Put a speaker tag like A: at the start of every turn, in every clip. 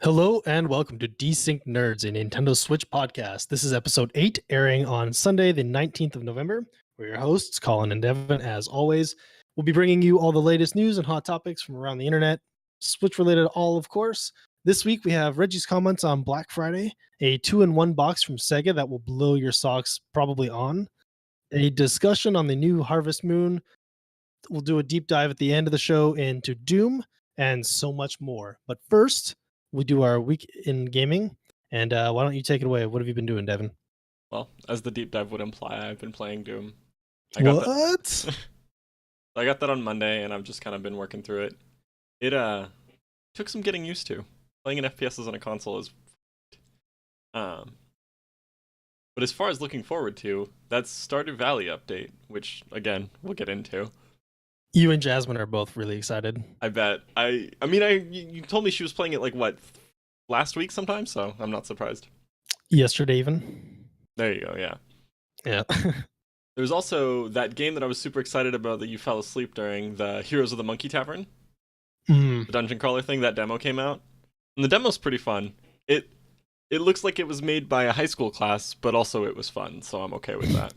A: Hello and welcome to Desync Nerds, a Nintendo Switch podcast. This is episode 8, airing on Sunday, the 19th of November. We're your hosts, Colin and Devon, as always. We'll be bringing you all the latest news and hot topics from around the internet, Switch-related all, of course. This week we have Reggie's comments on Black Friday, a 2-in-1 box from Sega that will blow your socks probably on, a discussion on the new Harvest Moon. We'll do a deep dive at the end of the show into Doom, and so much more. But first, we do our week in gaming. And why don't you take it away? What have you been doing, Devin?
B: Well, as the deep dive would imply, I've been playing Doom.
A: What?
B: I got that on Monday, and I've just kind of been working through it. It took some getting used to. Playing an FPSs on a console is but as far as looking forward to, that's Stardew Valley update, which again, we'll get into.
A: You and Jasmine are both really excited.
B: I bet. You told me she was playing it like what, last week sometime, so I'm not surprised.
A: Yesterday even.
B: There you go, yeah.
A: Yeah.
B: There's also that game that I was super excited about that you fell asleep during, the Heroes of the Monkey Tavern. The dungeon crawler thing, that demo came out. And the demo's pretty fun. It looks like it was made by a high school class, but also it was fun, so I'm okay with that.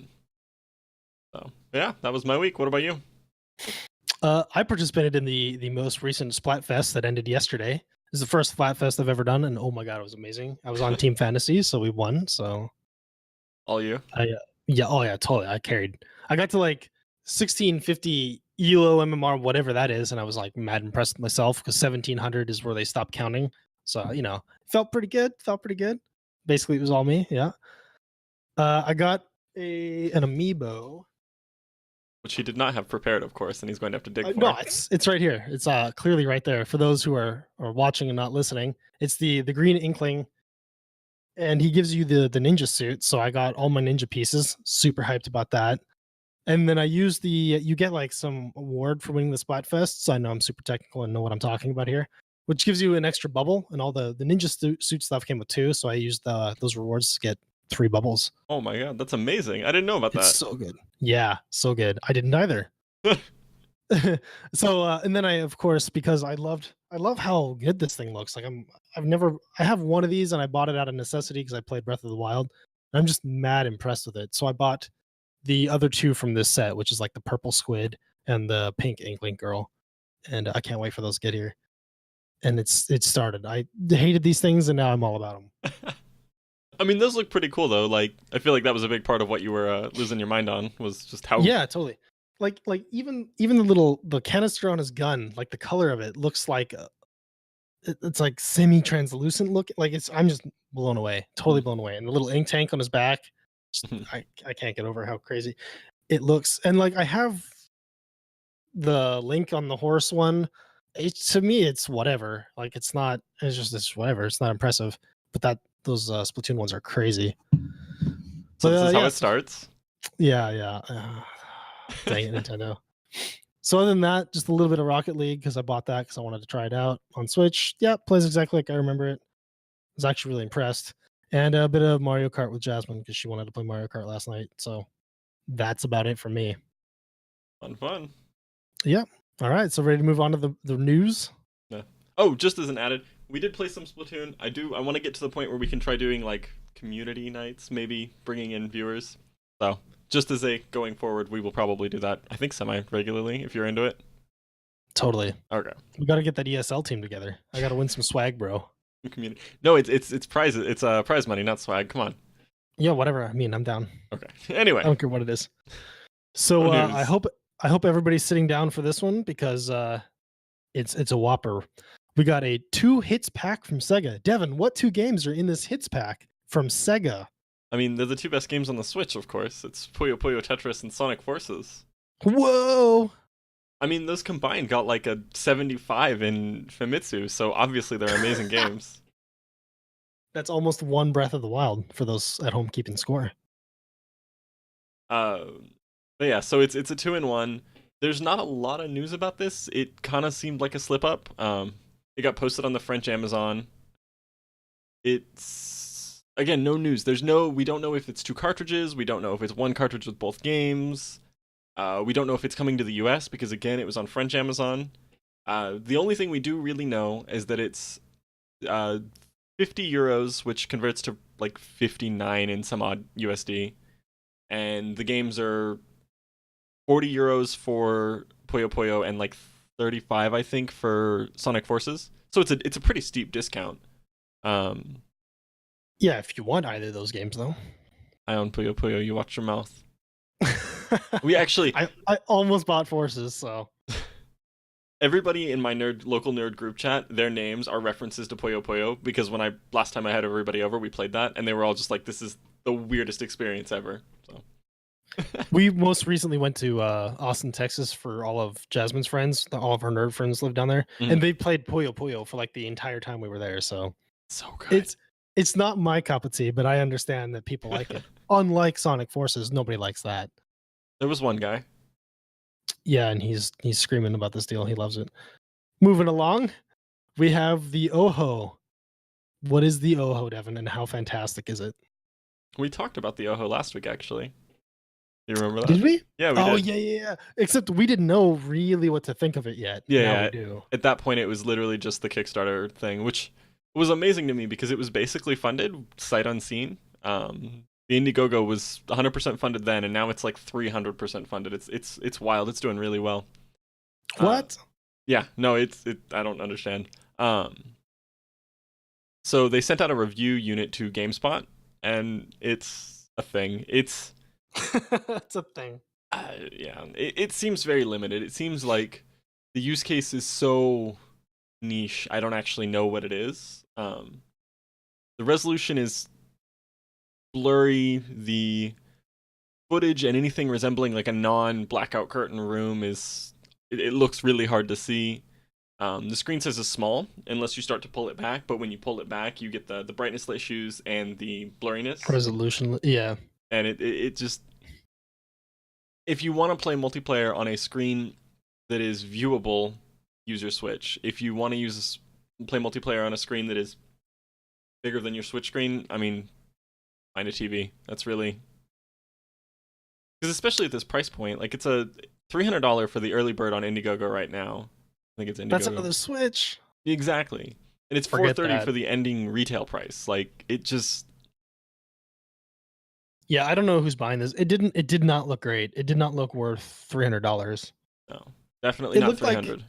B: So, yeah, that was my week. What about you?
A: I participated in the most recent Splatfest that ended yesterday. This is the first Splatfest I've ever done, and oh my god, it was amazing. I was on Team Fantasy, so we won. So,
B: All you?
A: Yeah, totally. I carried. I got to like 1650 ELO MMR, whatever that is, and I was like mad impressed with myself because 1700 is where they stopped counting. So felt pretty good. Basically, it was all me. Yeah. I got an amiibo,
B: which he did not have prepared, of course, and he's going to have to dig for.
A: No, it's right here. It's clearly right there. For those who are watching and not listening, it's the green inkling, and he gives you the ninja suit. So I got all my ninja pieces. Super hyped about that. And then I used you get like some award for winning the Splatfest. So I know I'm super technical and know what I'm talking about here, which gives you an extra bubble, and all the ninja suit stuff came with 2. So I used those rewards to get 3 bubbles.
B: Oh my god, that's amazing. I didn't know about that.
A: It's so good. Yeah, so good. I didn't either. So and then I, of course, because I love how good this thing looks. Like I have one of these and I bought it out of necessity because I played Breath of the Wild. And I'm just mad impressed with it. So I bought the other 2 from this set, which is like the purple squid and the pink inkling girl. And I can't wait for those to get here. And it started. I hated these things and now I'm all about them.
B: I mean, those look pretty cool though. Like, I feel like that was a big part of what you were losing your mind on, was just how.
A: Yeah, totally. Like even the canister on his gun, like the color of it looks like it's like semi-translucent look. Like I'm just blown away, totally blown away. And the little ink tank on his back, I can't get over how crazy it looks. And like I have the Link on the horse one. To me, it's whatever. Like it's just whatever. It's not impressive. But those Splatoon ones are crazy.
B: So this is how it starts?
A: Yeah. Dang it, Nintendo. So other than that, just a little bit of Rocket League because I bought that because I wanted to try it out on Switch. Yeah, plays exactly like I remember it. I was actually really impressed. And a bit of Mario Kart with Jasmine because she wanted to play Mario Kart last night. So that's about it for me.
B: Fun.
A: Yeah. All right. So ready to move on to the news?
B: Yeah. Oh, just as an added, we did play some Splatoon. I want to get to the point where we can try doing like community nights, maybe bringing in viewers. So just as a going forward, we will probably do that, I think, semi-regularly, if you're into it.
A: Totally.
B: Okay.
A: We got to get that ESL team together. I got to win some swag, bro.
B: Community. No, it's prizes. It's prize money, not swag. Come on.
A: Yeah, whatever. I mean, I'm down.
B: Okay. Anyway.
A: I don't care what it is. So I hope everybody's sitting down for this one because it's a whopper. We got a 2 hits pack from Sega. Devin, what 2 games are in this hits pack from Sega?
B: I mean, they're the 2 best games on the Switch, of course. It's Puyo Puyo Tetris and Sonic Forces.
A: Whoa!
B: I mean, those combined got like a 75 in Famitsu, so obviously they're amazing games.
A: That's almost 1 Breath of the Wild for those at home keeping score.
B: But yeah, so it's a 2-in-1. There's not a lot of news about this. It kind of seemed like a slip up. It got posted on the French Amazon. It's, again, no news. We don't know if it's 2 cartridges. We don't know if it's 1 cartridge with both games. We don't know if it's coming to the US because, again, it was on French Amazon. The only thing we do really know is that it's uh, 50 euros, which converts to like 59 in some odd USD, and the games are 40 euros for Puyo Puyo and like 35, I think, for Sonic Forces. So it's a pretty steep discount.
A: Yeah, if you want either of those games, though.
B: I own Puyo Puyo. You watch your mouth. We actually,
A: I almost bought Forces, so
B: everybody in my local nerd group chat, their names are references to Puyo Puyo because last time I had everybody over, we played that, and they were all just like, "This is the weirdest experience ever." So.
A: We most recently went to Austin, Texas for all of Jasmine's friends. All of her nerd friends live down there, and they played Puyo Puyo for like the entire time we were there. So
B: good.
A: It's not my cup of tea, but I understand that people like it. Unlike Sonic Forces, nobody likes that.
B: There was one guy.
A: Yeah, and he's screaming about this deal. He loves it. Moving along, we have the Oho. What is the Oho, Devin, and how fantastic is it?
B: We talked about the Oho last week, actually. You remember that?
A: Did we?
B: Yeah, we did.
A: Yeah. Except we didn't know really what to think of it yet.
B: Yeah,
A: we do.
B: At that point, it was literally just the Kickstarter thing, which was amazing to me because it was basically funded sight unseen. The Indiegogo was 100% funded then, and now it's like 300% funded. It's wild. It's doing really well.
A: What?
B: Yeah, no, I don't understand. So they sent out a review unit to GameSpot, and it's a thing. It's
A: a thing.
B: Yeah, it seems very limited. It seems like the use case is so niche. I don't actually know what it is. The resolution is blurry. The footage and anything resembling like a non-blackout curtain room it looks really hard to see. The screen says it's small unless you start to pull it back, but when you pull it back, you get the brightness issues and the blurriness.
A: Resolution, yeah.
B: And it just, if you want to play multiplayer on a screen that is viewable, use your Switch. If you want to play multiplayer on a screen that is bigger than your Switch screen, I mean, find a TV. That's really, because especially at this price point, like it's a $300 for the early bird on Indiegogo right now. I think it's Indiegogo.
A: That's another Switch.
B: Exactly. And it's $430 for the ending retail price. Like, it just...
A: Yeah, I don't know who's buying this. It did not look great. It did not look worth $300.
B: No, definitely not $300.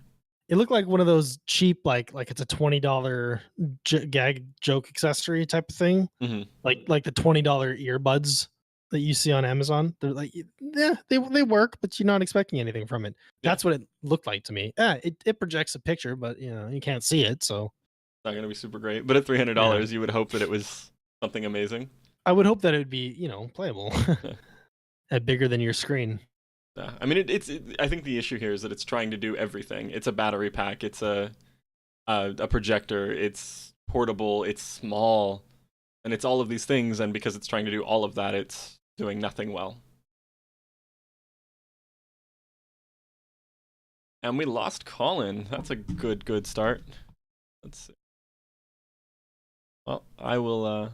A: It looked like one of those cheap, like it's a $20 gag joke accessory type of thing.
B: Mm-hmm.
A: Like the $20 earbuds that you see on Amazon. They're like, yeah, they work, but you're not expecting anything from it. Yeah. That's what it looked like to me. It projects a picture, but you can't see it, so
B: it's not gonna be super great. But at $300, you would hope that it was something amazing.
A: I would hope that it would be, playable. At bigger than your screen.
B: Yeah. I mean, I think the issue here is that it's trying to do everything. It's a battery pack. It's a projector. It's portable. It's small. And it's all of these things, and because it's trying to do all of that, it's doing nothing well. And we lost Colin. That's a good start. Let's see. Well, I will...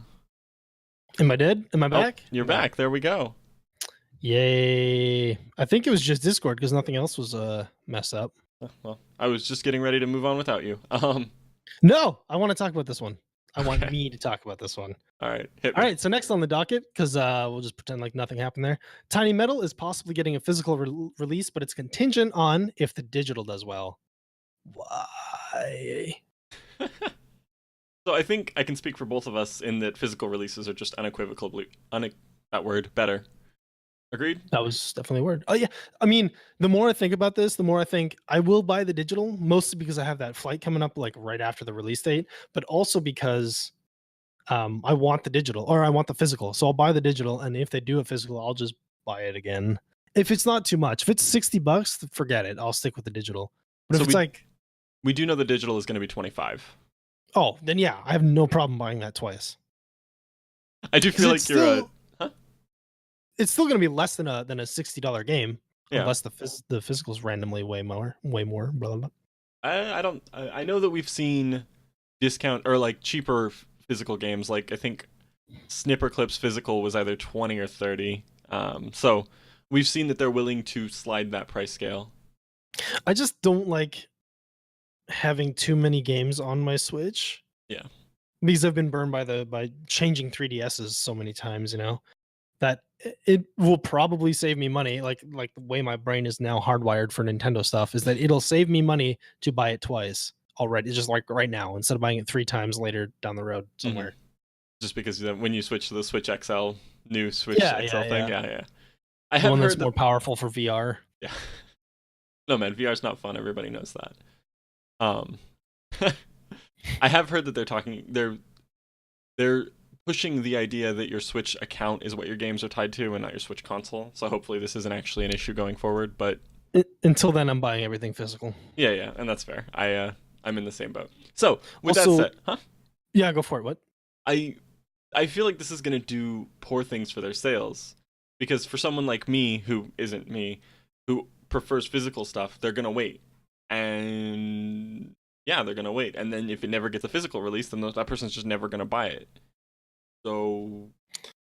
A: Am I dead? Am I back?
B: You're back. There we go.
A: Yay. I think it was just Discord because nothing else was messed up.
B: Well, I was just getting ready to move on without you.
A: No, I want to talk about this one. I want me to talk about this one.
B: All right.
A: All right. So next on the docket, because we'll just pretend like nothing happened there. Tiny Metal is possibly getting a physical release, but it's contingent on if the digital does well. Why?
B: So I think I can speak for both of us in that physical releases are just unequivocally better. Agreed?
A: That was definitely a word. Oh yeah. I mean, the more I think about this, the more I think I will buy the digital, mostly because I have that flight coming up like right after the release date, but also because I want the digital or I want the physical. So I'll buy the digital, and if they do a physical, I'll just buy it again. If it's not too much, if it's $60, forget it. I'll stick with the digital. But if it's
B: we do know the digital is going to be 25.
A: Oh, then yeah, I have no problem buying that twice.
B: I do feel like you're
A: it's still going to be less than a $60 game, unless the physical's randomly way more. Blah, blah, blah.
B: I know that we've seen discount or like cheaper physical games. Like I think Snipper Clip's physical was either 20 or 30. So we've seen that they're willing to slide that price scale.
A: I just don't like having too many games on my Switch.
B: Yeah.
A: Because I've been burned by changing 3DSs so many times, that it will probably save me money. Like the way my brain is now hardwired for Nintendo stuff is that it'll save me money to buy it twice already, just like right now, instead of buying it 3 times later down the road somewhere.
B: Mm-hmm. Just because when you switch to the Switch XL, new Switch XL thing, yeah. I have
A: one
B: heard
A: that's more powerful for VR.
B: Yeah. No, man, VR's not fun. Everybody knows that. I have heard that they're pushing the idea that your Switch account is what your games are tied to and not your Switch console. So hopefully this isn't actually an issue going forward. But
A: until then, I'm buying everything physical.
B: Yeah, and that's fair. I'm in the same boat. So with that said,
A: Yeah, go for it. What?
B: I feel like this is gonna do poor things for their sales, because for someone like me who isn't me, who prefers physical stuff, they're gonna wait, and they're gonna wait, and then if it never gets a physical release, then that person's just never gonna buy it. So,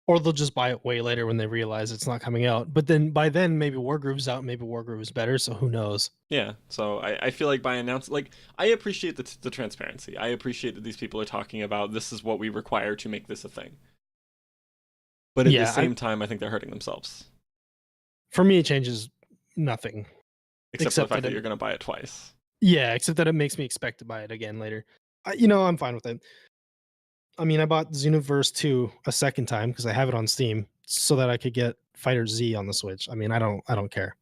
A: or they'll just buy it way later when they realize it's not coming out. But then by then, maybe Wargroove's out, maybe Wargroove is better. So who knows?
B: Yeah. So I feel like by announcing, like, I appreciate the transparency. I appreciate that these people are talking about this is what we require to make this a thing. But at the same time, I think they're hurting themselves.
A: For me, it changes nothing.
B: Except for the fact that you're going to buy it twice.
A: Yeah, except that it makes me expect to buy it again later. I'm fine with it. I mean, I bought Xenoverse 2 a second time because I have it on Steam so that I could get Fighter Z on the Switch. I mean, I don't care.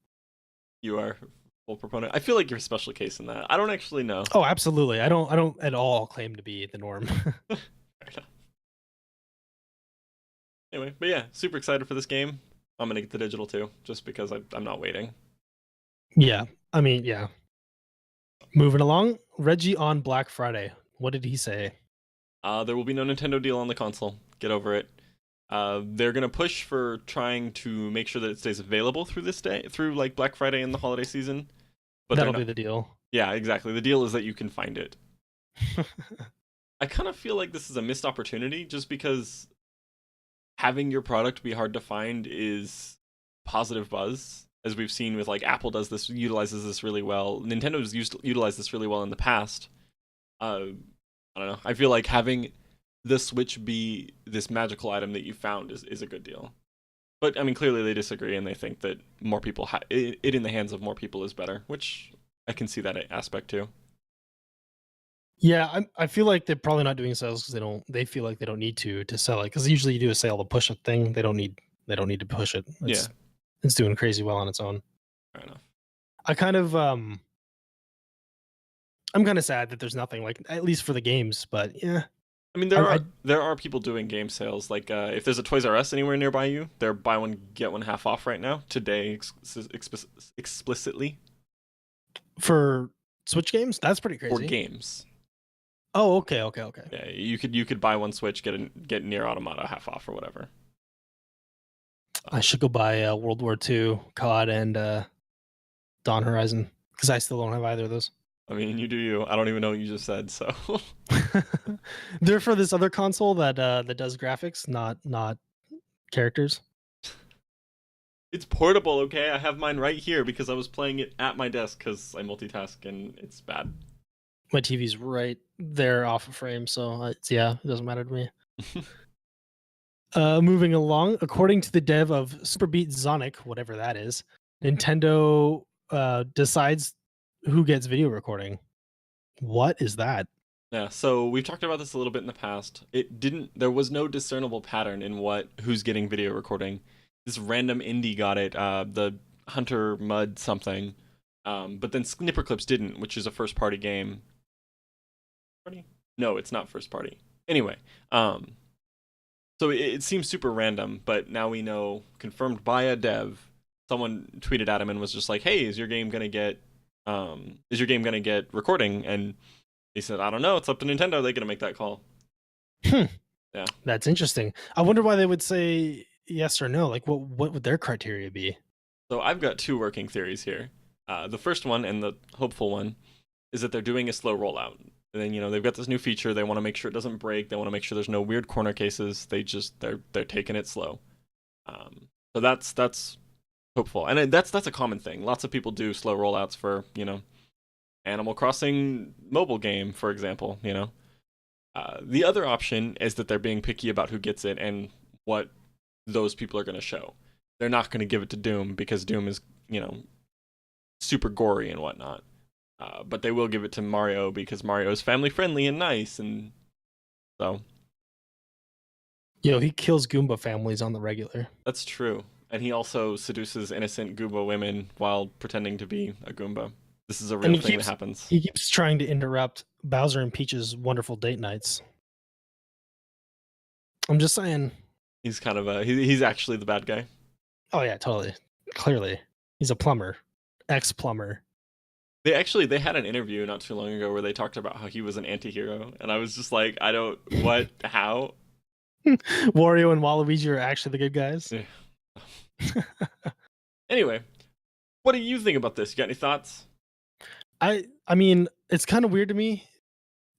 B: You are full proponent. I feel like you're a special case in that. I don't actually know.
A: Oh, absolutely. I don't at all claim to be the norm.
B: Fair enough. Anyway, but yeah, super excited for this game. I'm gonna get the digital too, just because I'm not waiting.
A: Yeah, I mean, yeah. Moving along, Reggie on Black Friday. What did he say?
B: There will be no Nintendo deal on the console. Get over it. They're gonna push for trying to make sure that it stays available through like Black Friday and the holiday season. But
A: that'll be the deal.
B: Yeah, exactly. The deal is that you can find it. I kind of feel like this is a missed opportunity, just because having your product be hard to find is positive buzz, as we've seen with, like, Apple utilizes this really well. Nintendo's utilized this really well in the past. I don't know. I feel like having the Switch be this magical item that you found is a good deal. But I mean, clearly they disagree, and they think that more people it in the hands of more people is better, which I can see that aspect too.
A: Yeah, I feel like they're probably not doing sales because they feel like they don't need to sell it, because usually you do a sale to push a thing. They don't need to push it. It's doing crazy well on its own.
B: Fair enough.
A: I kind of I'm kind of sad that there's nothing, like, at least for the games, but yeah.
B: I mean, there are people doing game sales. Like, if there's a Toys R Us anywhere nearby you, they're buy one get one half off right now today, explicitly.
A: For Switch games, that's pretty crazy.
B: Or games.
A: Oh, okay.
B: Yeah, you could buy one Switch, get Nier Automata half off or whatever.
A: I should go buy World War II COD and Dawn Horizon, because I still don't have either of those.
B: I mean, you do you. I don't even know what you just said, so.
A: They're for this other console that does graphics, not characters.
B: It's portable, okay? I have mine right here because I was playing it at my desk because I multitask and it's bad.
A: My TV's right there off of frame, so it doesn't matter to me. Moving along, according to the dev of Super Beat Sonic, whatever that is, Nintendo decides who gets video recording. What is that?
B: Yeah, so we've talked about this a little bit in the past. There was no discernible pattern in who's getting video recording. This random indie got it, the Hunter Mud something, but then Snipperclips didn't, which is a first-party game. No, it's not first-party. Anyway, so it seems super random, but now we know, confirmed by a dev. Someone tweeted at him and was just like, "Hey, is your game gonna get recording?" And he said, "I don't know. It's up to Nintendo. They're gonna make that call."
A: Yeah,
B: that's
A: interesting. I wonder why they would say yes or no. Like, what would their criteria be?
B: So I've got two working theories here. The first one, and the hopeful one, is that they're doing a slow rollout. And then, they've got this new feature. They want to make sure it doesn't break. They want to make sure there's no weird corner cases. They're taking it slow. So that's hopeful, and that's a common thing. Lots of people do slow rollouts for Animal Crossing mobile game, for example. The other option is that they're being picky about who gets it and what those people are going to show. They're not going to give it to Doom because Doom is, super gory and whatnot. But they will give it to Mario because Mario is family friendly and nice, and so.
A: Yo, he kills Goomba families on the regular.
B: That's true. And he also seduces innocent Goomba women while pretending to be a Goomba. This is a real thing that happens.
A: He keeps trying to interrupt Bowser and Peach's wonderful date nights. I'm just saying.
B: He's kind of he's actually the bad guy.
A: Oh yeah, totally. Clearly. He's a plumber. Ex-plumber.
B: They had an interview not too long ago where they talked about how he was an anti-hero, and I was just like, how?
A: Wario and Waluigi are actually the good guys.
B: Yeah. Anyway, what do you think about this? You got any thoughts?
A: I mean, it's kind of weird to me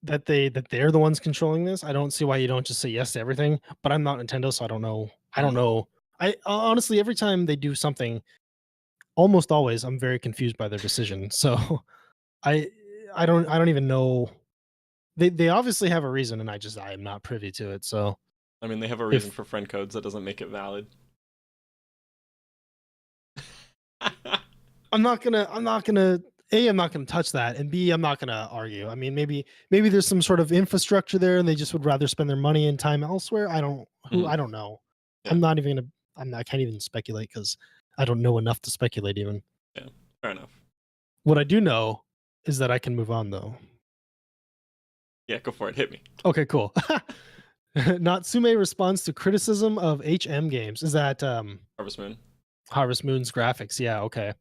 A: that they're the ones controlling this. I don't see why you don't just say yes to everything, but I'm not Nintendo, so I don't know. I honestly, every time they do something, almost always I'm very confused by their decision. So I don't even know. They obviously have a reason, and I am not privy to it. So
B: I mean, they have a reason for friend codes that doesn't make it valid.
A: I'm not gonna I'm not gonna touch that, and B, I'm not gonna argue. I mean, maybe there's some sort of infrastructure there, and they just would rather spend their money and time elsewhere. I don't know. Yeah. I can't even speculate because I don't know enough to speculate even.
B: Yeah, fair enough.
A: What I do know is that I can move on though.
B: Yeah, go for it. Hit me.
A: Okay, cool. Natsume responds to criticism of HM games. Is that
B: Harvest Moon?
A: Harvest Moon's graphics. Yeah, okay.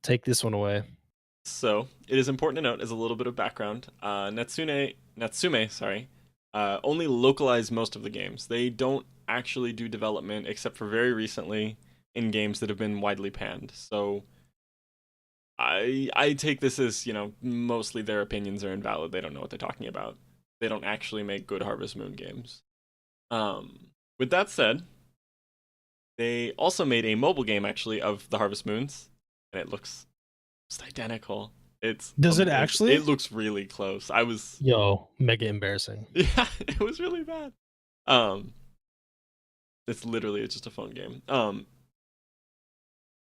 A: Take this one away.
B: So, it is important to note as a little bit of background, Natsume, only localize most of the games. They don't actually do development except for very recently in games that have been widely panned. So, I take this as, mostly their opinions are invalid. They don't know what they're talking about. They don't actually make good Harvest Moon games. With that said, they also made a mobile game, actually, of the Harvest Moons, and it looks identical.
A: Does it actually?
B: It looks really close.
A: Mega embarrassing.
B: Yeah, it was really bad. It's just a phone game.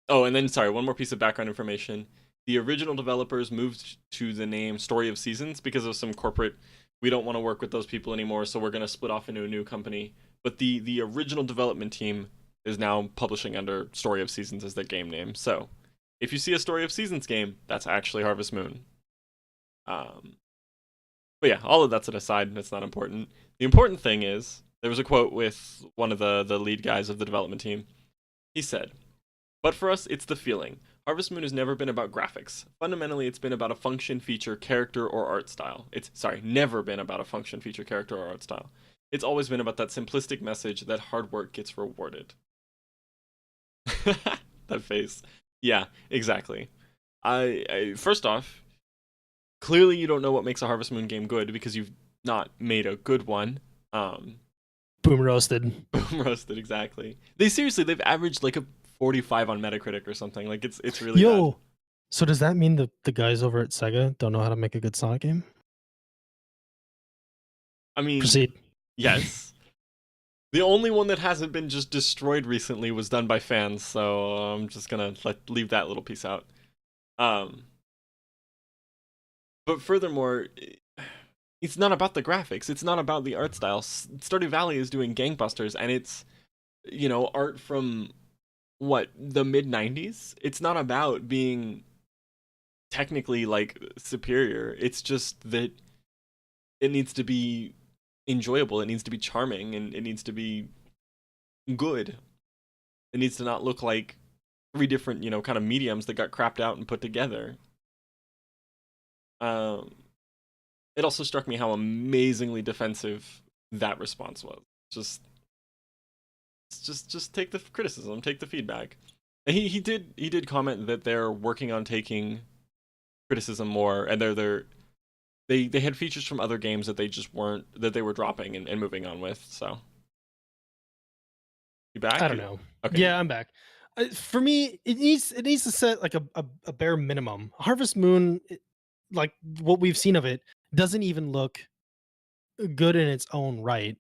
B: Oh, and then, sorry, one more piece of background information. The original developers moved to the name Story of Seasons because of some corporate, we don't want to work with those people anymore, so we're going to split off into a new company. But the original development team is now publishing under Story of Seasons as their game name. So, if you see a Story of Seasons game, that's actually Harvest Moon. But yeah, all of that's an aside, and it's not important. The important thing is, there was a quote with one of the lead guys of the development team. He said, "But for us, it's the feeling. Harvest Moon has never been about graphics. Fundamentally, it's been about a function, feature, character, or art style. Never been about a function, feature, character, or art style. It's always been about that simplistic message that hard work gets rewarded." That face. Yeah, exactly. I first off, clearly you don't know what makes a Harvest Moon game good because you've not made a good one.
A: Boom roasted.
B: Boom roasted, exactly. They've averaged like a 45 on Metacritic or something. Like it's really bad.
A: So does that mean the guys over at Sega don't know how to make a good Sonic game?
B: I mean,
A: proceed.
B: Yes. The only one that hasn't been just destroyed recently was done by fans, so I'm just gonna leave that little piece out. But furthermore, it's not about the graphics. It's not about the art style. Stardew Valley is doing gangbusters, and it's, art from, the mid-90s? It's not about being technically, superior. It's just that it needs to be enjoyable, it needs to be charming, and it needs to be good. It needs to not look like 3 different, kind of mediums that got crapped out and put together. It also struck me how amazingly defensive that response was. Just take the criticism, take the feedback. And he did comment that they're working on taking criticism more, and they had features from other games that they were dropping and moving on with. So, you back?
A: I don't know.
B: Okay.
A: Yeah, I'm back. For me, it needs to set like a bare minimum. Harvest Moon, like what we've seen of it, doesn't even look good in its own right.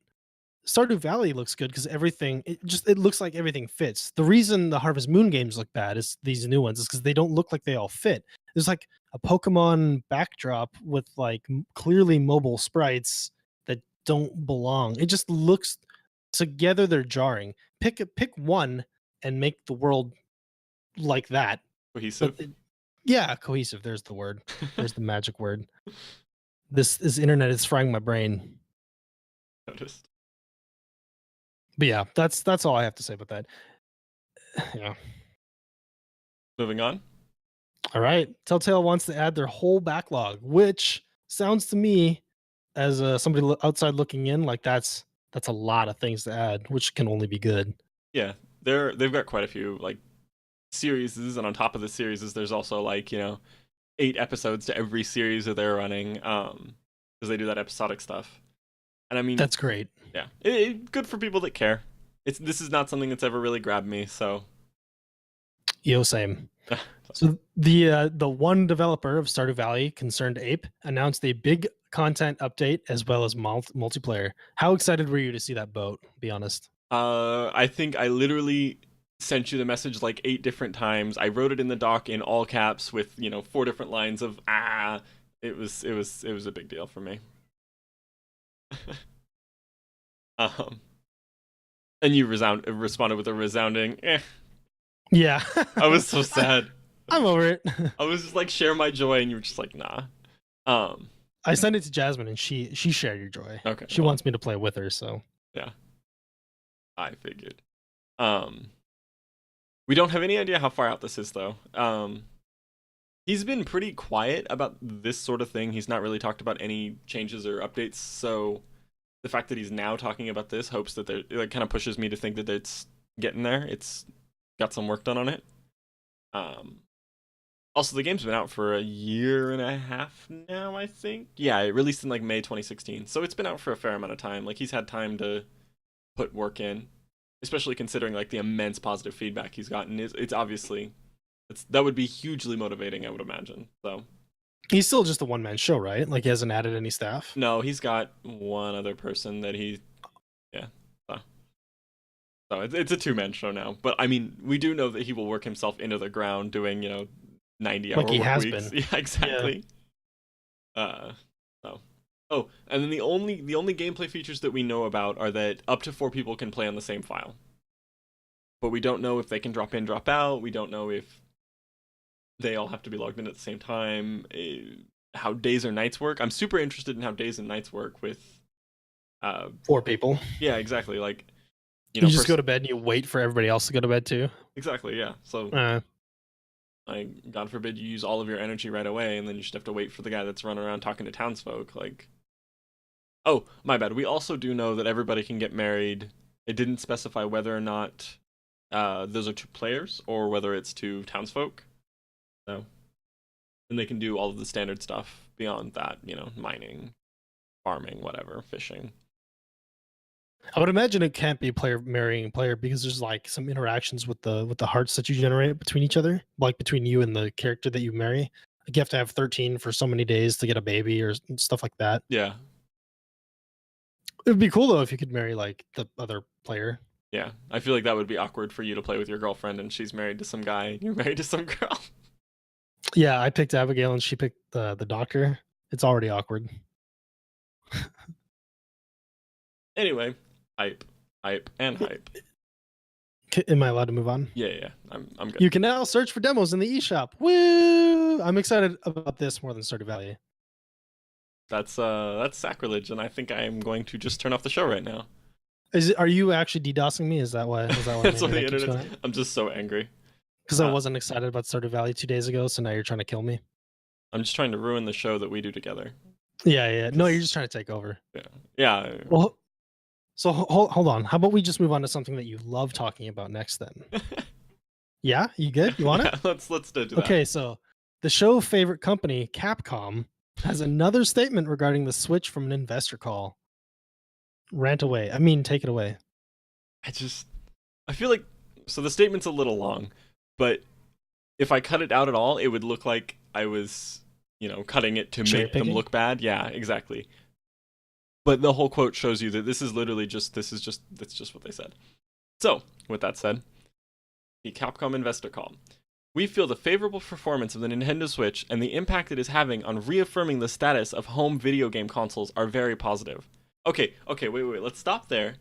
A: Stardew Valley looks good because it looks like everything fits. The reason the Harvest Moon games look bad is these new ones is because they don't look like they all fit. There's like a Pokemon backdrop with like clearly mobile sprites that don't belong. It just looks together they're jarring. Pick one and make the world like that.
B: Cohesive.
A: Yeah, cohesive. There's the word. There's the magic word. This internet is frying my brain.
B: Noticed.
A: But yeah, that's all I have to say about that. Yeah.
B: Moving on.
A: All right. Telltale wants to add their whole backlog, which sounds to me as somebody outside looking in like that's a lot of things to add, which can only be good.
B: Yeah, they've got quite a few like series, and on top of the series, there's also like 8 episodes to every series that they're running, because they do that episodic stuff. And I mean,
A: that's great.
B: Yeah, good for people that care. This is not something that's ever really grabbed me, so.
A: Yo, same. So the one developer of Stardew Valley, Concerned Ape, announced a big content update as well as multiplayer. How excited were you to see that boat? Be honest.
B: I think I literally sent you the message like 8 different times. I wrote it in the doc in all caps with 4 different lines of ah. It was a big deal for me. And you responded with a resounding eh.
A: Yeah.
B: I was so sad.
A: I'm over it.
B: I was just like, share my joy, and you were just like, nah.
A: I sent it to Jasmine, and she shared your joy.
B: Okay.
A: She wants me to play with her, so.
B: Yeah. I figured. We don't have any idea how far out this is, though. He's been pretty quiet about this sort of thing. He's not really talked about any changes or updates, so the fact that he's now talking about this hopes that it kind of pushes me to think that it's getting there. It's got some work done on it. Also, the game's been out for a year and a half now, I think. Yeah, it released in like May 2016, so it's been out for a fair amount of time. Like, he's had time to put work in, especially considering like the immense positive feedback he's gotten. It's obviously that would be hugely motivating, I would imagine. So
A: he's still just a one-man show, right? Like, he hasn't added any staff.
B: No, he's got one other person that so it's a 2-man show now. But I mean, we do know that he will work himself into the ground doing 90-hour
A: like he
B: work
A: has
B: weeks.
A: been.
B: Yeah, exactly. Yeah. Oh, and then the only gameplay features that we know about are that up to 4 people can play on the same file. But we don't know if they can drop in, drop out. We don't know if they all have to be logged in at the same time. How days or nights work. I'm super interested in how days and nights work with
A: 4 people.
B: Yeah, exactly. Like,
A: you just go to bed and you wait for everybody else to go to bed too.
B: Exactly, yeah. So like, God forbid you use all of your energy right away, and then you just have to wait for the guy that's running around talking to townsfolk. Like, oh, my bad. We also do know that everybody can get married. It didn't specify whether or not those are 2 players or whether it's 2 townsfolk. So, and they can do all of the standard stuff beyond that. Mining, farming, whatever, fishing.
A: I would imagine it can't be player marrying player because there's like some interactions with the hearts that you generate between each other, like between you and the character that you marry. Like, you have to have 13 for so many days to get a baby or stuff like that.
B: Yeah.
A: It would be cool though if you could marry like the other player.
B: Yeah, I feel like that would be awkward for you to play with your girlfriend and she's married to some guy and you're married to some girl.
A: Yeah, I picked Abigail and she picked the doctor. It's already awkward.
B: Anyway, hype, and hype.
A: Am I allowed to move on?
B: Yeah, I'm good.
A: You can now search for demos in the eShop. Woo! I'm excited about this more than Stardew Valley.
B: That's sacrilege, and I think I am going to just turn off the show right now.
A: Are you actually DDoSing me? Is that why?
B: That's what the internet. I'm just so angry.
A: Because I wasn't excited about Stardew Valley 2 days ago, so now you're trying to kill me.
B: I'm just trying to ruin the show that we do together.
A: Yeah. No, you're just trying to take over.
B: Yeah.
A: Well, so hold on. How about we just move on to something that you love talking about next then? Yeah, you good? You want it?
B: Yeah, let's do that.
A: Okay, so the show favorite company, Capcom, has another statement regarding the Switch from an investor call. Rant away. I mean, take it away.
B: I feel like, so the statement's a little long, but if I cut it out at all, it would look like I was, cutting it to make them look bad. Yeah, exactly. But the whole quote shows you that this is just what they said. So, with that said, the Capcom investor call. We feel the favorable performance of the Nintendo Switch and the impact it is having on reaffirming the status of home video game consoles are very positive. Okay, wait, let's stop there.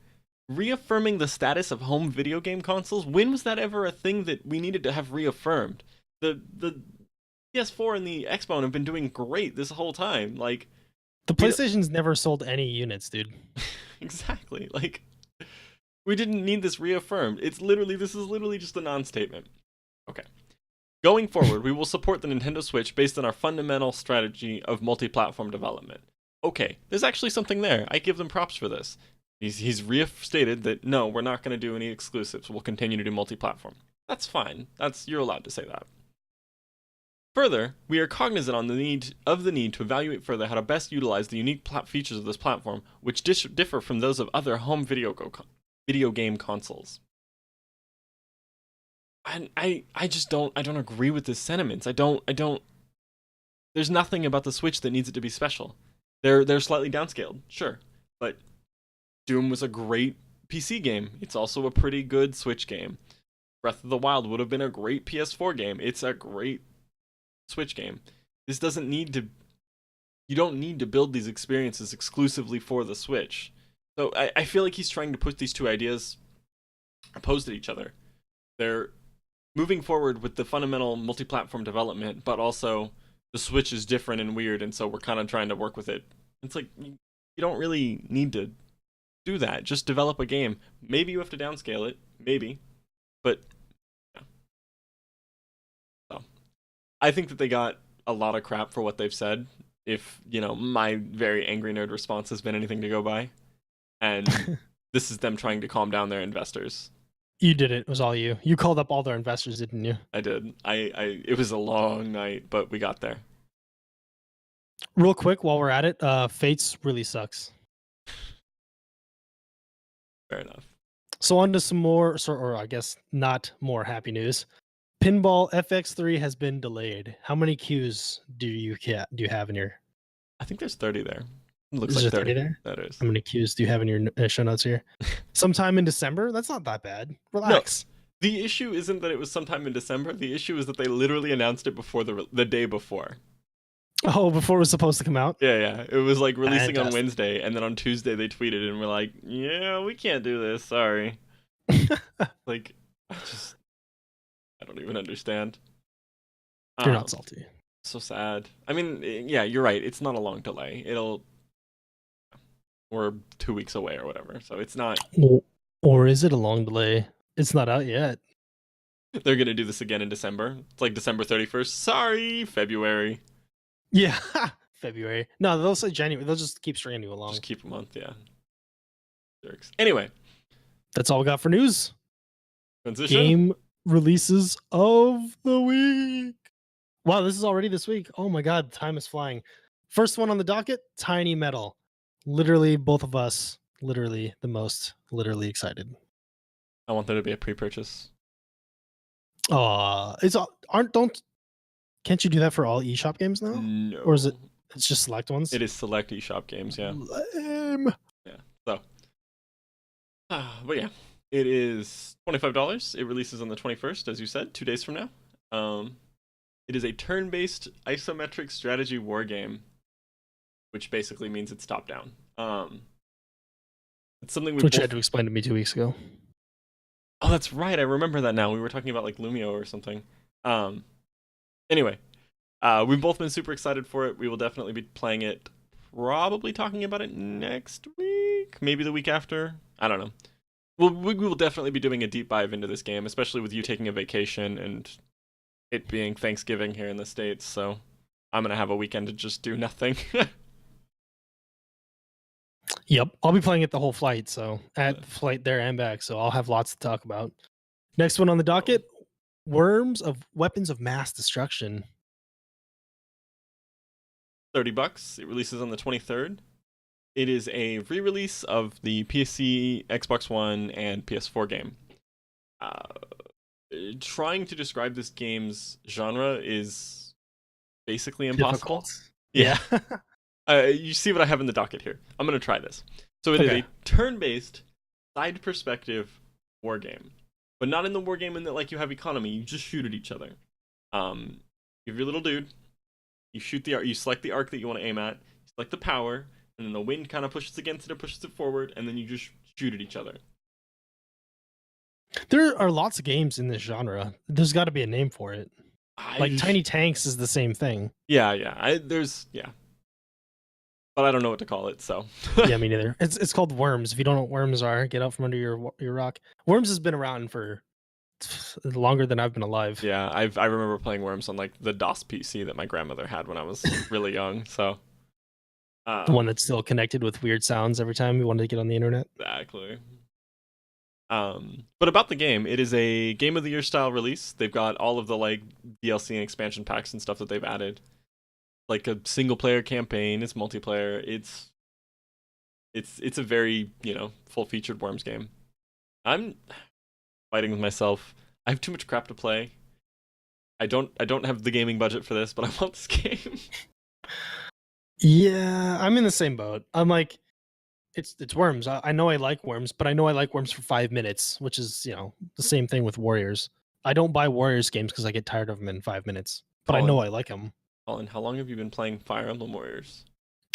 B: Reaffirming the status of home video game consoles? When was that ever a thing that we needed to have reaffirmed? The PS4 and the Xbox have been doing great this whole time. Like,
A: the PlayStation's never sold any units, dude.
B: Exactly. Like, we didn't need this reaffirmed. This is literally just a non-statement. Okay. Going forward, we will support the Nintendo Switch based on our fundamental strategy of multi-platform development. Okay, there's actually something there. I give them props for this. He's restated that, no, we're not going to do any exclusives. We'll continue to do multi-platform. That's fine. You're allowed to say that. Further, we are cognizant on the need to evaluate further how to best utilize the unique features of this platform, which differ from those of other home video game consoles. And I don't agree with this sentiments. There's nothing about the Switch that needs it to be special. They're slightly downscaled, sure, but Doom was a great PC game. It's also a pretty good Switch game. Breath of the Wild would have been a great PS4 game. It's a great Switch game. You don't need to build these experiences exclusively for the Switch. So I feel like he's trying to put these two ideas opposed to each other. They're moving forward with the fundamental multi-platform development, but also the Switch is different and weird, and so we're kind of trying to work with it. It's like, you don't really need to do that. Just develop a game. Maybe you have to downscale it. Maybe. But, yeah. So, I think that they got a lot of crap for what they've said, if, my very angry nerd response has been anything to go by. And this is them trying to calm down their investors.
A: You did it. It was all you. You called up all their investors, didn't you?
B: I did. It was a long night, but we got there.
A: Real quick, while we're at it, Fates really sucks.
B: Fair enough.
A: So on to some more, or I guess not more happy news. Pinball FX3 has been delayed. How many queues do you have in your?
B: I think there's 30 there. It looks
A: Is
B: like
A: there
B: 30
A: there.
B: That is.
A: How many queues do you have in your show notes here? Sometime in December? That's not that bad. Relax.
B: No, the issue isn't that it was sometime in December. The issue is that they literally announced it before the day before.
A: Oh, before it was supposed to come out?
B: Yeah. It was like releasing on Wednesday, and then on Tuesday they tweeted and were like, yeah, we can't do this. Sorry. Like, I don't even understand.
A: You're not salty.
B: So sad. I mean, yeah, you're right. It's not a long delay. We're 2 weeks away or whatever, so it's not.
A: Or is it a long delay? It's not out yet.
B: They're gonna do this again in December. It's like December 31st. Sorry, February.
A: Yeah, February. No, they'll say January. They'll just keep stringing you along.
B: Just keep a month, yeah. Jerks. Anyway,
A: that's all we got for news.
B: Transition.
A: Game releases of the week. Wow, this is already this week. Oh my god, time is flying. First one on the docket, Tiny Metal. Literally, both of us, the most excited.
B: I want there to be a pre-purchase.
A: Can't you do that for all eShop games now?
B: No.
A: Or is it's just select ones?
B: It is select eShop games, yeah.
A: Lame.
B: Yeah. So. But yeah, it is $25. It releases on the 21st, as you said, 2 days from now. It is a turn-based isometric strategy war game, which basically means it's top-down. It's something
A: which you had to explain to me 2 weeks ago.
B: Oh, that's right. I remember that now. We were talking about like Lumio or something. Anyway, we've both been super excited for it. We will definitely be playing it, probably talking about it next week, maybe the week after. I don't know. We will definitely be doing a deep dive into this game, especially with you taking a vacation and it being Thanksgiving here in the States. So I'm going to have a weekend to just do nothing.
A: Yep, I'll be playing it the whole flight, so flight there and back, so I'll have lots to talk about. Next one on the docket, Weapons of Mass Destruction.
B: $30. It releases on the 23rd. It is a re-release of the PC, Xbox One, and PS4 game. Trying to describe this game's genre is basically impossible.
A: Difficult. Yeah.
B: You see what I have in the docket here. I'm going to try this. So it is a turn-based, side perspective war game. But not in the war game in that like you have economy, you just shoot at each other. You have your little dude, you select the arc that you want to aim at, you select the power, and then the wind kind of pushes against it or pushes it forward, and then you just shoot at each other.
A: There are lots of games in this genre. There's got to be a name for it. Like Tiny Tanks is the same thing.
B: Yeah. But I don't know what to call it, so.
A: Yeah, me neither. It's called Worms. If you don't know what Worms are, get out from under your rock. Worms has been around for longer than I've been alive.
B: Yeah, I remember playing Worms on like the DOS PC that my grandmother had when I was really young. So.
A: The one that's still connected with weird sounds every time we wanted to get on the internet.
B: Exactly. But about the game, it is a Game of the Year style release. They've got all of the like DLC and expansion packs and stuff that they've added. Like a single player campaign, it's multiplayer. It's a very, full featured Worms game. I'm fighting with myself. I have too much crap to play. I don't have the gaming budget for this, but I want this game.
A: Yeah, I'm in the same boat. I'm like, it's Worms. I know I like Worms, but I know I like Worms for 5 minutes, which is, the same thing with Warriors. I don't buy Warriors games because I get tired of them in 5 minutes, but I know I like them.
B: Colin, how long have you been playing Fire Emblem Warriors?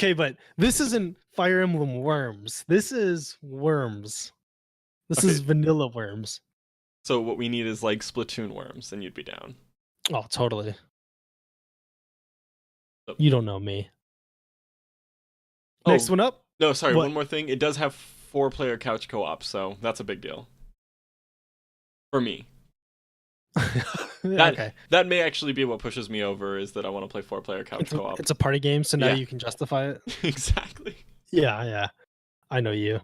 A: Okay, but this isn't Fire Emblem Worms. This is Worms. This is vanilla Worms.
B: So what we need is like Splatoon Worms, and you'd be down.
A: Oh, totally. You don't know me. Next one up?
B: No, sorry, one more thing. It does have 4-player couch co-op, so that's a big deal. For me. That may actually be what pushes me over, is that I want to play 4-player couch co-op.
A: It's a party game, so now you can justify it.
B: Exactly.
A: Yeah. I know you.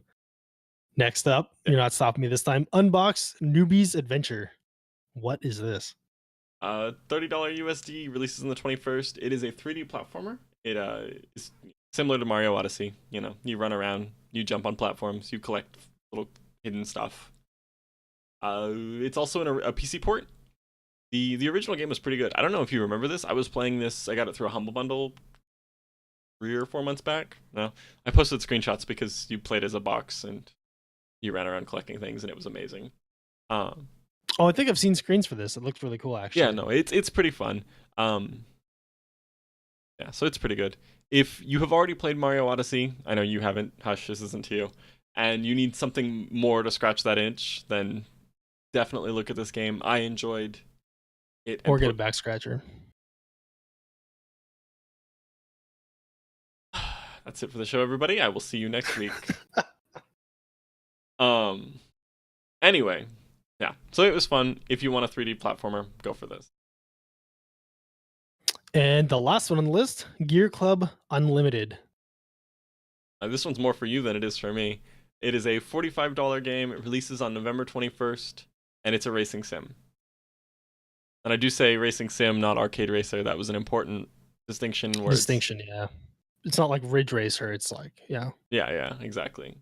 A: Next up, you're not stopping me this time. Unbox Newbie's Adventure. What is this?
B: $30 USD, releases on the 21st. It is a 3D platformer. It is similar to Mario Odyssey. You run around, you jump on platforms, you collect little hidden stuff. It's also in a PC port. The original game was pretty good. I don't know if you remember this. I was playing this. I got it through a Humble Bundle 3 or 4 months back. No, I posted screenshots because you played as a box and you ran around collecting things, and it was amazing.
A: I think I've seen screens for this. It looked really cool, actually.
B: Yeah, no, it's pretty fun. Yeah, so it's pretty good. If you have already played Mario Odyssey, I know you haven't. Hush, this isn't to you. And you need something more to scratch that itch, then definitely look at this game. I enjoyed it.
A: Or get a back scratcher.
B: That's it for the show, everybody. I will see you next week. Anyway, yeah. So it was fun. If you want a 3D platformer, go for this.
A: And the last one on the list, Gear Club Unlimited.
B: This one's more for you than it is for me. It is a $45 game. It releases on November 21st, and it's a racing sim. And I do say racing sim, not arcade racer. That was an important distinction.
A: Yeah. It's not like Ridge Racer. It's like, yeah.
B: Yeah, exactly.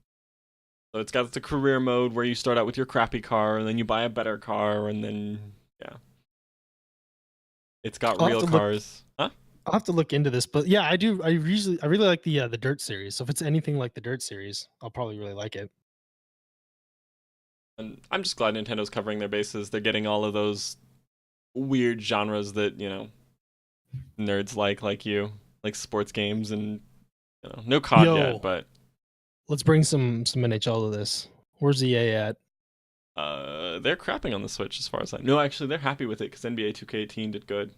B: So it's got the career mode where you start out with your crappy car, and then you buy a better car, and then, yeah. It's got real cars. Huh?
A: I'll have to look into this, but yeah, I do. I really like the Dirt series. So if it's anything like the Dirt series, I'll probably really like it.
B: And I'm just glad Nintendo's covering their bases. They're getting all of those weird genres that, nerds like you, like sports games, and no COD yet, but
A: let's bring some NHL to this. Where's EA at?
B: They're crapping on the Switch as far as I know. Actually, they're happy with it because NBA 2K18 did good.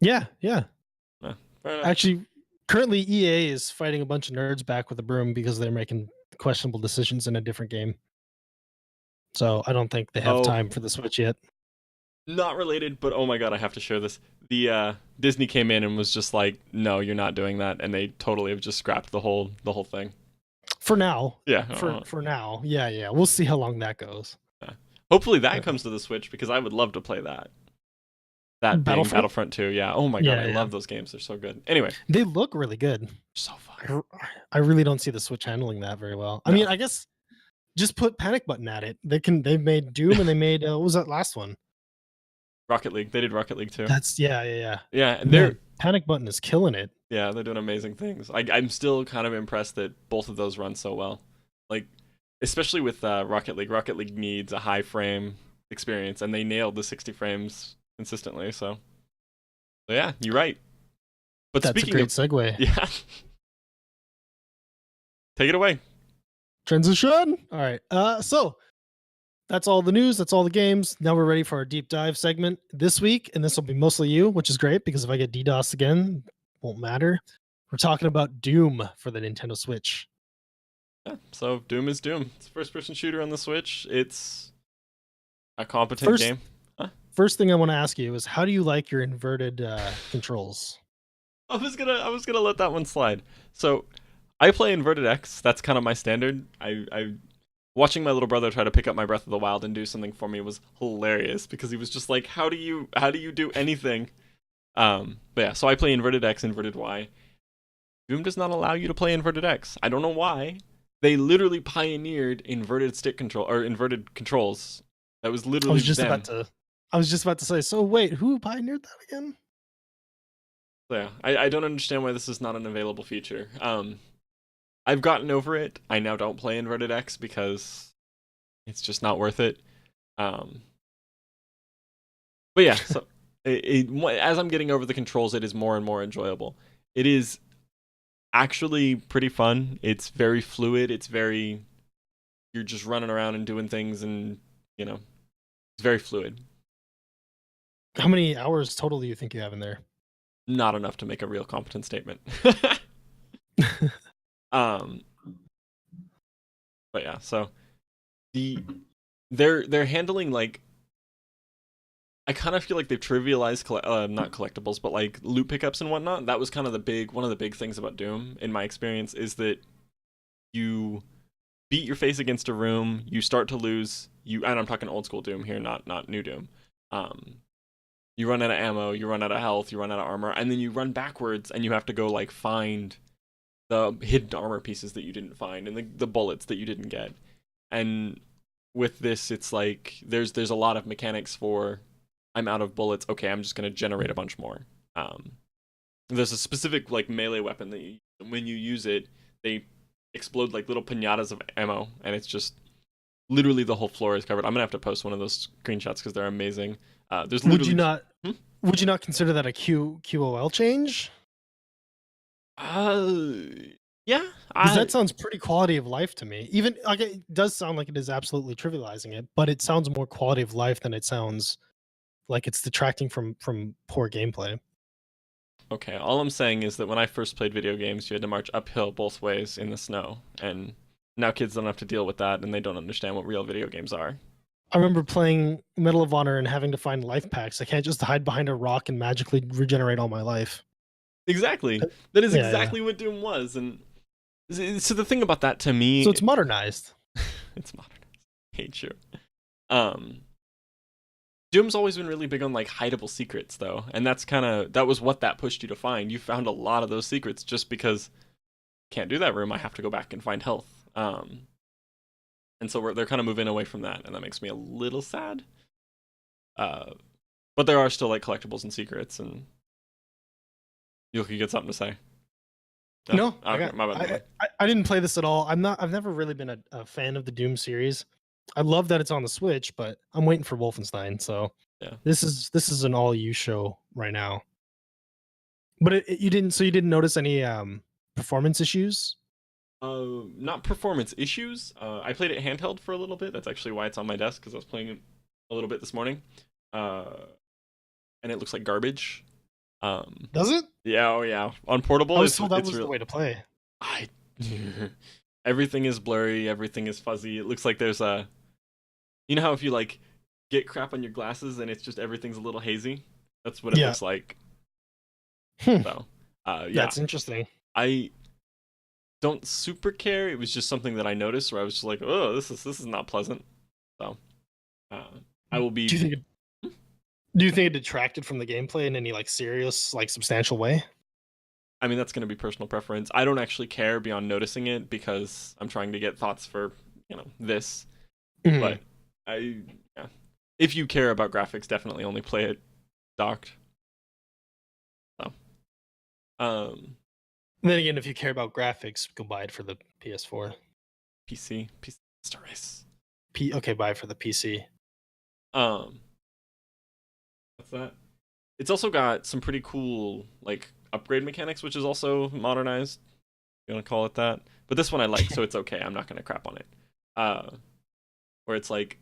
A: Yeah.
B: Fair enough.
A: Actually, currently EA is fighting a bunch of nerds back with a broom because they're making questionable decisions in a different game. So I don't think they have time for the Switch yet.
B: Not related, but oh my god, I have to share this. The Disney came in and was just like, "No, you're not doing that," and they totally have just scrapped the whole thing.
A: For now.
B: Yeah.
A: For now. Yeah. We'll see how long that goes.
B: Yeah. Hopefully that comes to the Switch because I would love to play that. That Battlefront 2, yeah. Oh my god, I love those games. They're so good. Anyway,
A: they look really good.
B: So fun.
A: I really don't see the Switch handling that very well. No. I mean, I guess just put Panic Button at it. They've made Doom and they made what was that last one?
B: Rocket League. They did Rocket League too.
A: That's yeah.
B: Yeah, and
A: Panic Button is killing it.
B: Yeah, they're doing amazing things. I'm still kind of impressed that both of those run so well. Like, especially with Rocket League. Rocket League needs a high frame experience, and they nailed the 60 frames consistently. So yeah, you're right. But
A: That's a
B: speaking
A: great
B: of,
A: segue.
B: yeah, take it away.
A: Transition. All right. So that's all the news. That's all the games. Now we're ready for our deep dive segment this week, and this will be mostly you, which is great because if I get DDoS again, won't matter. We're talking about Doom for the Nintendo Switch.
B: Yeah, so Doom is Doom. It's a first-person shooter on the Switch. It's a competent game.
A: First thing I want to ask you is, how do you like your inverted controls?
B: I was gonna let that one slide. So I play inverted X. That's kind of my standard. I watching my little brother try to pick up my Breath of the Wild and do something for me was hilarious because he was just like, how do you do anything? But yeah, so I play inverted X, inverted Y. Doom does not allow you to play inverted X. I don't know why. They literally pioneered inverted stick control or inverted controls. That was literally
A: I was just about to say. So wait, who pioneered that again?
B: So yeah, I don't understand why this is not an available feature. I've gotten over it. I now don't play inverted X because it's just not worth it. But yeah, so as I'm getting over the controls, it is more and more enjoyable. It is actually pretty fun. It's very fluid. You're just running around and doing things, and it's very fluid.
A: How many hours total do you think you have in there?
B: Not enough to make a real competent statement. But yeah, so they're handling, like, I kind of feel like they've trivialized not collectibles, but like loot pickups and whatnot. That was kind of one of the big things about Doom, in my experience, is that you beat your face against a room, you start to lose, and I'm talking old school Doom here, not new Doom. You run out of ammo, you run out of health, you run out of armor, and then you run backwards and you have to go like find the hidden armor pieces that you didn't find and the bullets that you didn't get. And with this, it's like there's a lot of mechanics for, I'm out of bullets, okay, I'm just gonna generate a bunch more. There's a specific like melee weapon that when you use it, they explode like little pinatas of ammo, and it's just literally the whole floor is covered. I'm gonna have to post one of those screenshots because they're amazing. There's literally.
A: Would you not consider that a QOL change?
B: Yeah.
A: Because that sounds pretty quality of life to me. Even like it does sound like it is absolutely trivializing it, but it sounds more quality of life than it sounds like it's detracting from poor gameplay.
B: Okay, all I'm saying is that when I first played video games, you had to march uphill both ways in the snow, and now kids don't have to deal with that, and they don't understand what real video games are.
A: I remember playing Medal of Honor and having to find life packs. I can't just hide behind a rock and magically regenerate all my life.
B: Exactly. That is exactly what Doom was, and so the thing about that to me...
A: So it's modernized.
B: It's modernized. I hate you. Doom's always been really big on like hideable secrets though, and that was what that pushed you to find. You found a lot of those secrets just because can't do that room, I have to go back and find health. And so they're kind of moving away from that, and that makes me a little sad. But there are still like collectibles and secrets, and you get something to say.
A: No, I didn't play this at all. I've never really been a fan of the Doom series. I love that it's on the Switch, but I'm waiting for Wolfenstein. So
B: yeah,
A: this is an all you show right now. But you didn't notice any performance issues?
B: Not performance issues. I played it handheld for a little bit. That's actually why it's on my desk, because I was playing it a little bit this morning. And it looks like garbage.
A: Does it?
B: Yeah, oh yeah. On portable,
A: I was told that was the way to play.
B: Everything is blurry. Everything is fuzzy. It looks like there's a. You know how if you like get crap on your glasses and it's just everything's a little hazy? That's what it looks like. So, yeah.
A: That's interesting.
B: I don't super care. It was just something that I noticed where I was just like, oh, this is not pleasant. So, I will be.
A: Do you think it detracted from the gameplay in any like serious, like substantial way?
B: I mean, that's going to be personal preference. I don't actually care beyond noticing it because I'm trying to get thoughts for, this. Mm-hmm. But if you care about graphics, definitely only play it docked. So,
A: Then again, if you care about graphics, go buy it for the PS4.
B: PC Star Race.
A: Okay, buy it for the PC.
B: What's that? It's also got some pretty cool like upgrade mechanics, which is also modernized. You want to call it that? But this one I like, so it's okay. I'm not gonna crap on it. Where it's like,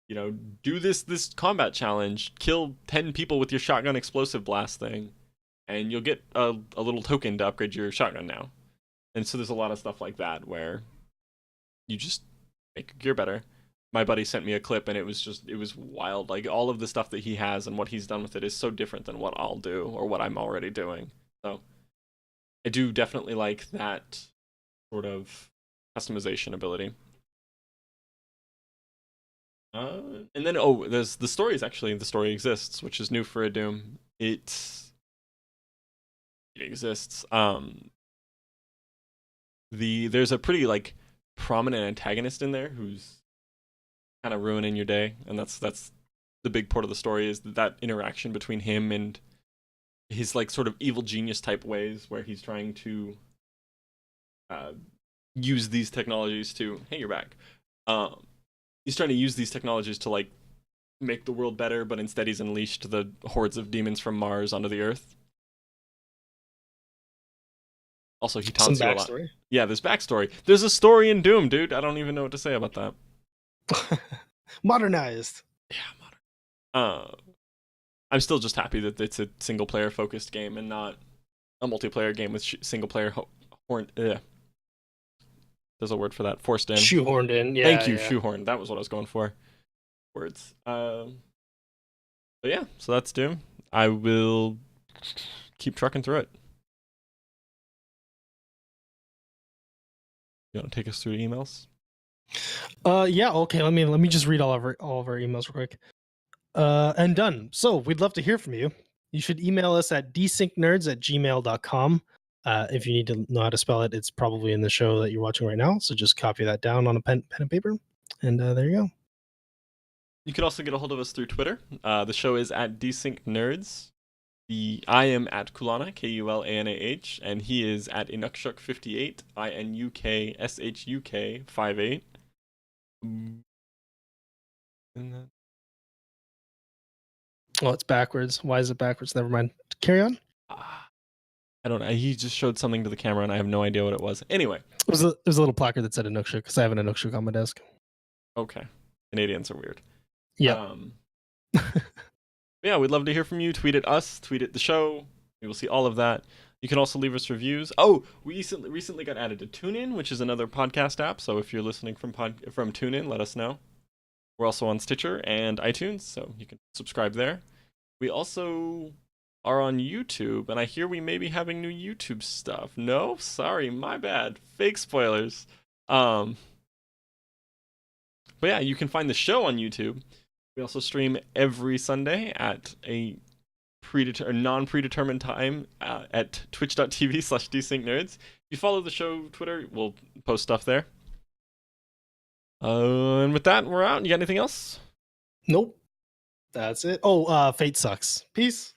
B: you know, do this combat challenge, kill 10 people with your shotgun explosive blast thing, and you'll get a little token to upgrade your shotgun now. And so there's a lot of stuff like that where you just make your gear better. My buddy sent me a clip and it was wild. Like all of the stuff that he has and what he's done with it is so different than what I'll do or what I'm already doing. So I do definitely like that sort of customization ability. And then there's the stories. Actually, the story exists, which is new for a Doom. It exists. There's a pretty like prominent antagonist in there who's kind of ruining your day, and that's the big part of the story, is that interaction between him and his like sort of evil genius type ways, where he's trying to use these technologies to you're back. He's trying to use these technologies to like make the world better, but instead he's unleashed the hordes of demons from Mars onto the Earth. Also, he taunts you a lot. Yeah, there's backstory. There's a story in Doom, dude. I don't even know what to say about that.
A: Modernized.
B: Yeah, modern. I'm still just happy that it's a single player focused game and not a multiplayer game with single player there's a word for that. Forced in.
A: Shoehorned in. Yeah.
B: Thank you, shoehorned. That was what I was going for. Words. But yeah, so that's Doom. I will keep trucking through it. You want to take us through emails?
A: Yeah, okay. Let me just read all of our emails real quick. And done. So we'd love to hear from you. You should email us at desyncnerds@gmail.com. If you need to know how to spell it, it's probably in the show that you're watching right now. So just copy that down on a pen and paper, and there you go.
B: You can also get a hold of us through Twitter. The show is at desyncnerds. I am at Kulana, Kulanah, and he is at Inukshuk58, INUKSHUK58.
A: Oh, it's backwards. Why is it backwards? Never mind. Carry on.
B: I don't know. He just showed something to the camera, and I have no idea what it was. Anyway.
A: There's a little placard that said Inukshuk, because I have an Inukshuk on my desk.
B: Okay. Canadians are weird.
A: Yeah.
B: Yeah, we'd love to hear from you. Tweet at us, tweet at the show. We will see all of that. You can also leave us reviews. Oh, we recently got added to TuneIn, which is another podcast app. So if you're listening from TuneIn, let us know. We're also on Stitcher and iTunes, so you can subscribe there. We also are on YouTube, and I hear we may be having new YouTube stuff. No? Sorry, my bad. Fake spoilers. But yeah, you can find the show on YouTube. We also stream every Sunday at a non-predetermined time at twitch.tv/desyncnerds. If you follow the show Twitter, we'll post stuff there. And with that, we're out. You got anything else?
A: Nope. That's it. Oh, Fate sucks. Peace.